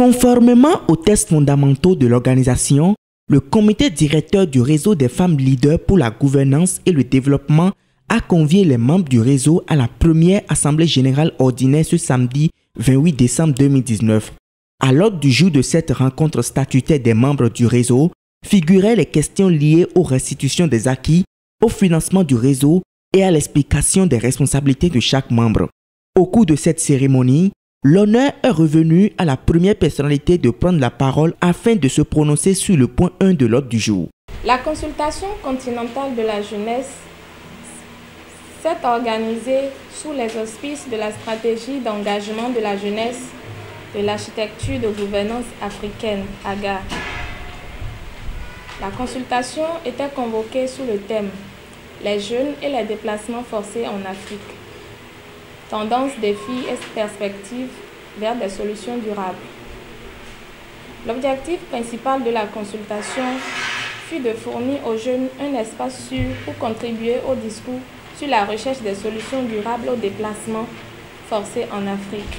Conformément aux tests fondamentaux de l'organisation, le comité directeur du réseau des femmes leaders pour la gouvernance et le développement a convié les membres du réseau à la première assemblée générale ordinaire ce samedi 28 décembre 2019. À l'ordre du jour de cette rencontre statutaire des membres du réseau figuraient les questions liées aux restitutions des acquis, au financement du réseau et à l'explication des responsabilités de chaque membre. Au cours de cette cérémonie, l'honneur est revenu à la première personnalité de prendre la parole afin de se prononcer sur le point 1 de l'ordre du jour. La consultation continentale de la jeunesse s'est organisée sous les auspices de la stratégie d'engagement de la jeunesse de l'architecture de gouvernance africaine, AGA. La consultation était convoquée sous le thème « Les jeunes et les déplacements forcés en Afrique. Tendances, défis et perspectives vers des solutions durables ». L'objectif principal de la consultation fut de fournir aux jeunes un espace sûr pour contribuer au discours sur la recherche des solutions durables aux déplacements forcés en Afrique.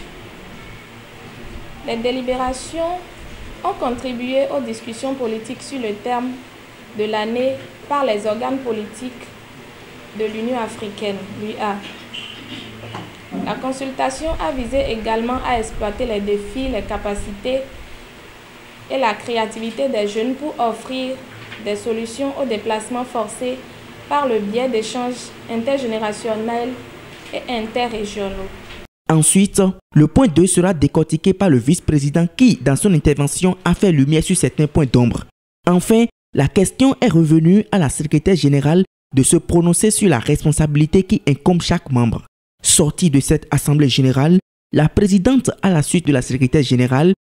Les délibérations ont contribué aux discussions politiques sur le terme de l'année par les organes politiques de l'Union africaine, l'UA. La consultation a visé également à exploiter les défis, les capacités et la créativité des jeunes pour offrir des solutions aux déplacements forcés par le biais d'échanges intergénérationnels et interrégionaux. Ensuite, le point 2 sera décortiqué par le vice-président qui, dans son intervention, a fait lumière sur certains points d'ombre. Enfin, la question est revenue à la secrétaire générale de se prononcer sur la responsabilité qui incombe chaque membre. Sortie de cette assemblée générale, la présidente, à la suite de la secrétaire générale,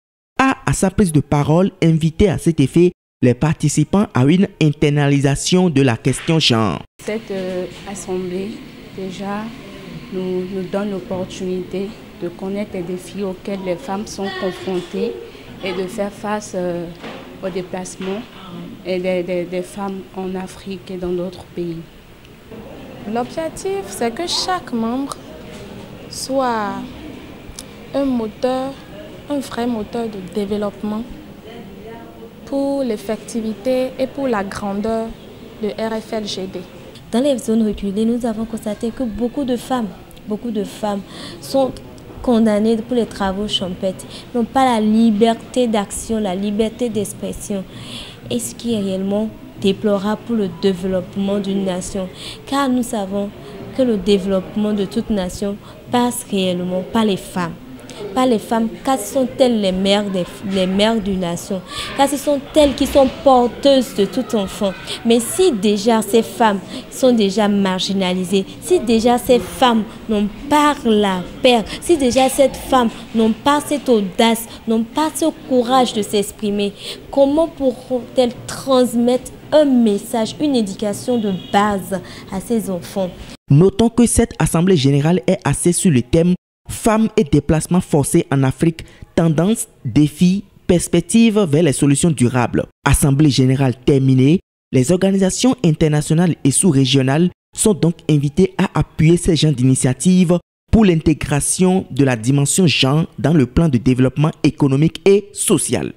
a, à sa prise de parole, invité à cet effet les participants à une internalisation de la question genre. Cette assemblée, déjà, nous donne l'opportunité de connaître les défis auxquels les femmes sont confrontées et de faire face aux déplacements des femmes en Afrique et dans d'autres pays. L'objectif, c'est que chaque membre soit un moteur, un vrai moteur de développement pour l'effectivité et pour la grandeur de RFLGD. Dans les zones reculées, nous avons constaté que beaucoup de femmes sont condamnées pour les travaux champêtres, n'ont pas la liberté d'action, la liberté d'expression. Et ce qui est réellement déplorable pour le développement d'une nation, car nous savons que le développement de toute nation passe réellement par les femmes. Par les femmes, car ce sont elles les mères d'une nation, car ce sont elles qui sont porteuses de tout enfant. Mais si déjà ces femmes sont déjà marginalisées, si déjà ces femmes n'ont pas la paix, si déjà ces femmes n'ont pas cette audace, n'ont pas ce courage de s'exprimer, comment pourront-elles transmettre un message, une éducation de base à ces enfants? Notons que cette assemblée générale est axée sur le thème femmes et déplacements forcés en Afrique, tendances, défis, perspectives vers les solutions durables. Assemblée générale terminée, les organisations internationales et sous-régionales sont donc invitées à appuyer ces genres d'initiatives pour l'intégration de la dimension genre dans le plan de développement économique et social.